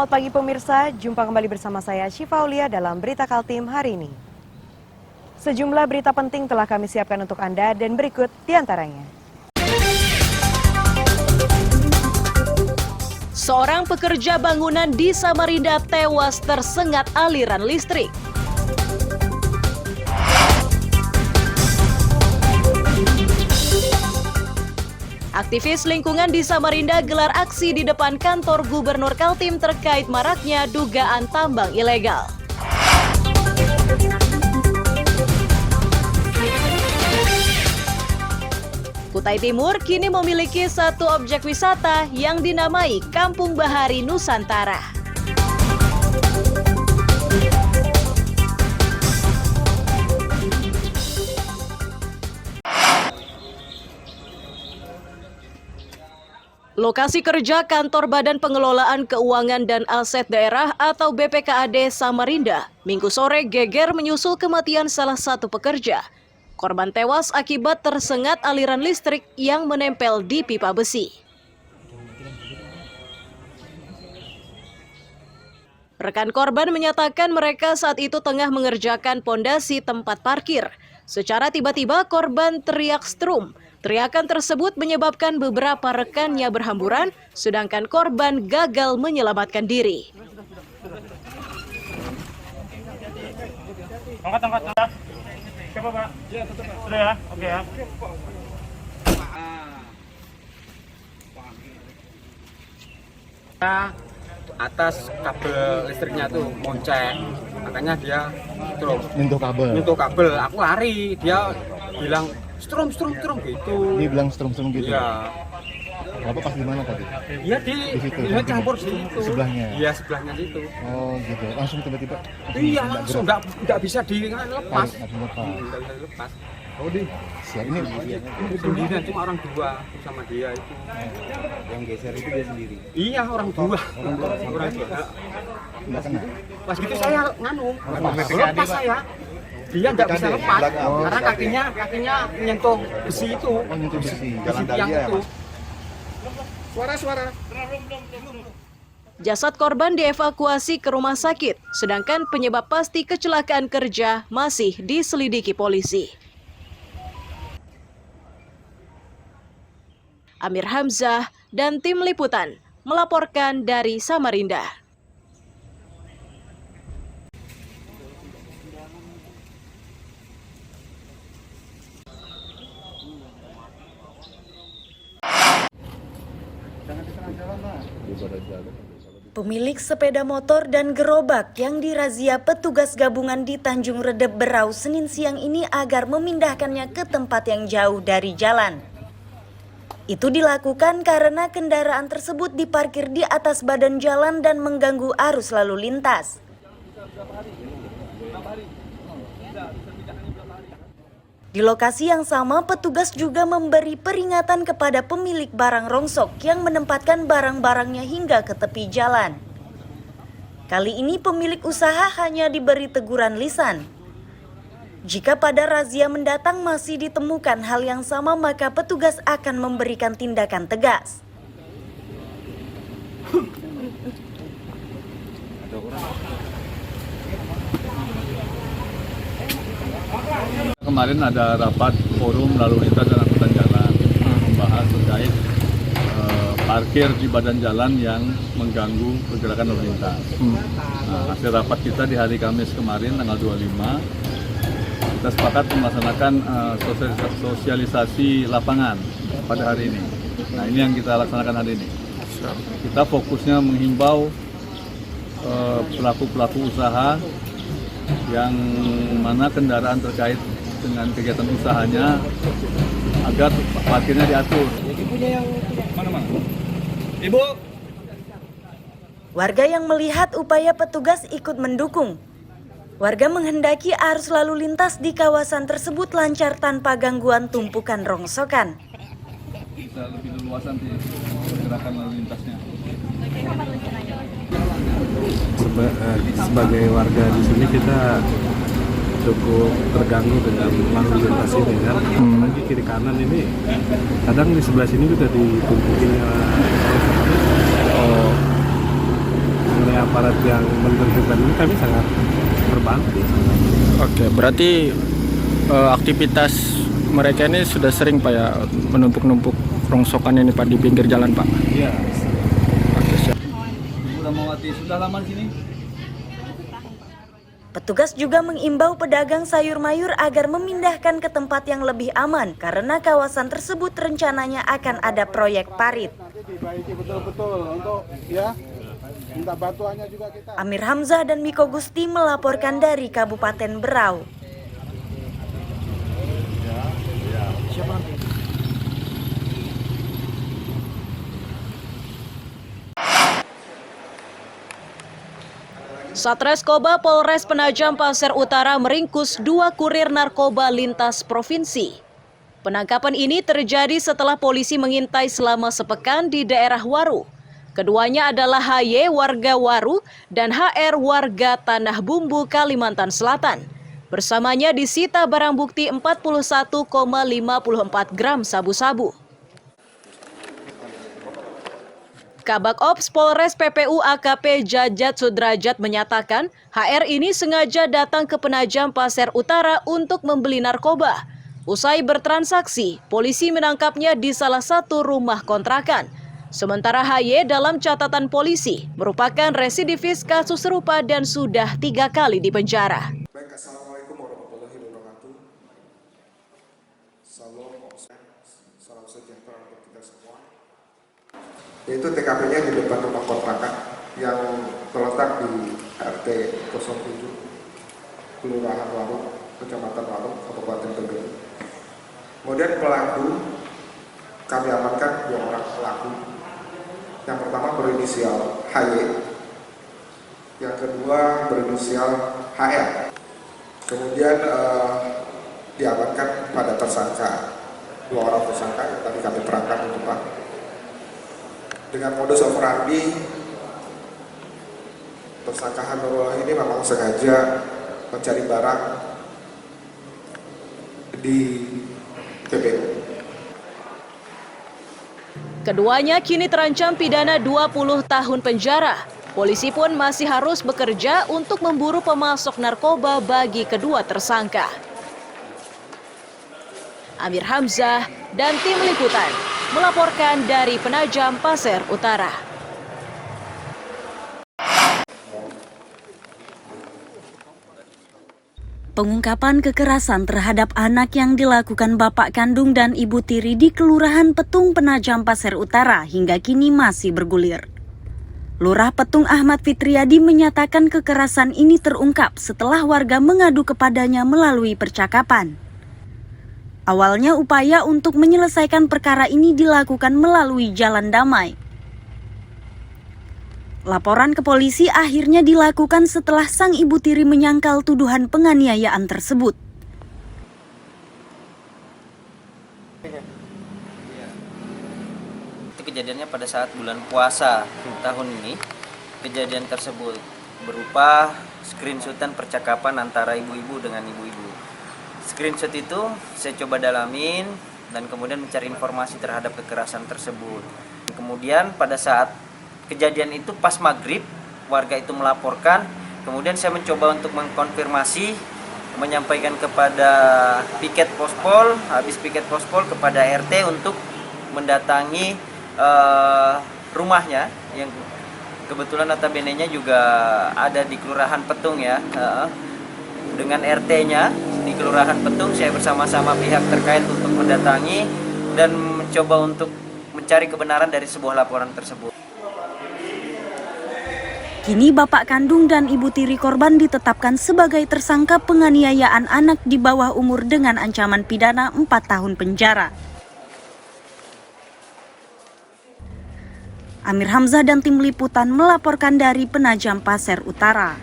Selamat pagi pemirsa, jumpa kembali bersama saya Syifa Aulia dalam Berita Kaltim hari ini. Sejumlah berita penting telah kami siapkan untuk Anda dan berikut diantaranya. Seorang pekerja bangunan di Samarinda tewas tersengat aliran listrik. Aktivis lingkungan di Samarinda gelar aksi di depan kantor Gubernur Kaltim terkait maraknya dugaan tambang ilegal. Kutai Timur kini memiliki satu objek wisata yang dinamai Kampung Bahari Nusantara. Lokasi kerja kantor Badan Pengelolaan Keuangan dan Aset Daerah atau BPKAD Samarinda, Minggu sore geger menyusul kematian salah satu pekerja. Korban tewas akibat tersengat aliran listrik yang menempel di pipa besi. Rekan korban menyatakan mereka saat itu tengah mengerjakan pondasi tempat parkir. Secara tiba-tiba korban teriak strum. Teriakan tersebut menyebabkan beberapa rekannya berhamburan, sedangkan korban gagal menyelamatkan diri. Angkat. Siapa, Pak? Ya, tutup, Pak. Sudah ya? Oke ya. Atas kabel listriknya tuh monceng, makanya dia nyentuh kabel. Aku lari, dia bilang strum gitu. Dia bilang strum gitu. Iya. Apa pas di mana tadi? Iya di situ. Dia campur situ. Sebelahnya. Iya, sebelahnya situ. Oh, gitu. Langsung tiba-tiba. Iya, langsung enggak bisa dilepas. Lepas. Enggak bisa dilepas. Oh, siap ini Sendirian cuma orang dua sama dia itu. yang geser itu dia sendiri. Iya, orang dua. Orang dua. Enggak kena. Pas gitu saya lepas saya. Dia nggak bisa lepas karena kakinya menyentuh besi itu. Oh, nyentuh besi. Besi yang itu. Suara. Jasad korban dievakuasi ke rumah sakit, sedangkan penyebab pasti kecelakaan kerja masih diselidiki polisi. Amir Hamzah dan tim liputan melaporkan dari Samarinda. Pemilik sepeda motor dan gerobak yang dirazia petugas gabungan di Tanjung Redep Berau Senin siang ini agar memindahkannya ke tempat yang jauh dari jalan. Itu dilakukan karena kendaraan tersebut diparkir di atas badan jalan dan mengganggu arus lalu lintas. Di lokasi yang sama, petugas juga memberi peringatan kepada pemilik barang rongsok yang menempatkan barang-barangnya hingga ke tepi jalan. Kali ini pemilik usaha hanya diberi teguran lisan. Jika pada razia mendatang masih ditemukan hal yang sama, maka petugas akan memberikan tindakan tegas. Kemarin ada rapat forum lalu lintas dan angkutan jalan membahas terkait parkir di badan jalan yang mengganggu pergerakan lalu lintas. Nah, hasil rapat kita di hari Kamis kemarin tanggal 25, kita sepakat melaksanakan sosialisasi lapangan pada hari ini. Nah, ini yang kita laksanakan hari ini. Kita fokusnya menghimbau pelaku-pelaku usaha yang mana kendaraan terkait dengan kegiatan usahanya agar parkirnya diatur. Ibu. Warga yang melihat upaya petugas ikut mendukung. Warga menghendaki arus lalu lintas di kawasan tersebut lancar tanpa gangguan tumpukan rongsokan. Bisa lebih leluasan di pergerakan lalu lintasnya. Sebagai warga di sini kita cukup terganggu dengan lalu lintas ini kan. Lagi kiri kanan ini kadang di sebelah sini udah ditumpukin adanya aparat yang menertibkan ini kami sangat terbantu. Oke, berarti aktivitas mereka ini sudah sering Pak ya menumpuk-numpuk rongsokan ini Pak di pinggir jalan Pak? Iya. Oke, siap. Sudah mau mati, sudah lama di sini. Petugas juga mengimbau pedagang sayur mayur agar memindahkan ke tempat yang lebih aman karena kawasan tersebut rencananya akan ada proyek parit. Dibaiki betul-betul untuk ya minta bantuannya juga kita. Amir Hamzah dan Miko Gusti melaporkan dari Kabupaten Berau. Satreskoba Polres Penajam Pasir Utara meringkus 2 kurir narkoba lintas provinsi. Penangkapan ini terjadi setelah polisi mengintai selama sepekan di daerah Waru. Keduanya adalah HY warga Waru dan HR warga Tanah Bumbu, Kalimantan Selatan. Bersamanya disita barang bukti 41,54 gram sabu-sabu. Kabak Ops Polres PPU AKP Jajat Sudrajat menyatakan HR ini sengaja datang ke Penajam Pasir Utara untuk membeli narkoba. Usai bertransaksi, polisi menangkapnya di salah satu rumah kontrakan. Sementara HY dalam catatan polisi merupakan residivis kasus serupa dan sudah 3 kali dipenjara. Baik, Assalamualaikum warahmatullahi wabarakatuh. Salam sejahtera untuk kita semua. Yaitu TKP-nya di depan rumah kontrakan yang terletak di RT 07 Kelurahan Waru, Kecamatan Waru, Kabupaten Tebet. Kemudian pelaku kami amankan 2 orang pelaku. Yang pertama berinisial HY, yang kedua berinisial HR. Kemudian diamankan pada tersangka 2 orang tersangka yang tadi kami terangkan untuk Pak. Dengan modus operandi tersangka Hanurullah ini memang sengaja mencari barang di PPU. Keduanya kini terancam pidana 20 tahun penjara. Polisi pun masih harus bekerja untuk memburu pemasok narkoba bagi kedua tersangka. Amir Hamzah dan tim liputan melaporkan dari Penajam Pasir Utara. Pengungkapan kekerasan terhadap anak yang dilakukan bapak kandung dan ibu tiri di Kelurahan Petung, Penajam Pasir Utara hingga kini masih bergulir. Lurah Petung Ahmad Fitriadi menyatakan kekerasan ini terungkap setelah warga mengadu kepadanya melalui percakapan. Awalnya upaya untuk menyelesaikan perkara ini dilakukan melalui jalan damai. Laporan ke polisi akhirnya dilakukan setelah sang ibu tiri menyangkal tuduhan penganiayaan tersebut. Itu kejadiannya pada saat bulan puasa tahun ini. Kejadian tersebut berupa screenshotan percakapan antara ibu-ibu dengan ibu-ibu. Screenshot itu saya coba dalamin dan kemudian mencari informasi terhadap kekerasan tersebut. Kemudian pada saat kejadian itu pas maghrib, warga itu melaporkan. Kemudian saya mencoba untuk mengkonfirmasi, menyampaikan kepada piket pospol, habis piket pospol kepada RT untuk mendatangi rumahnya yang kebetulan notabene-nya juga ada di Kelurahan Petung ya. Dengan RT-nya di Kelurahan Petung, saya bersama-sama pihak terkait untuk mendatangi dan mencoba untuk mencari kebenaran dari sebuah laporan tersebut. Kini bapak kandung dan ibu tiri korban ditetapkan sebagai tersangka penganiayaan anak di bawah umur dengan ancaman pidana 4 tahun penjara. Amir Hamzah dan tim liputan melaporkan dari Penajam Pasir Utara.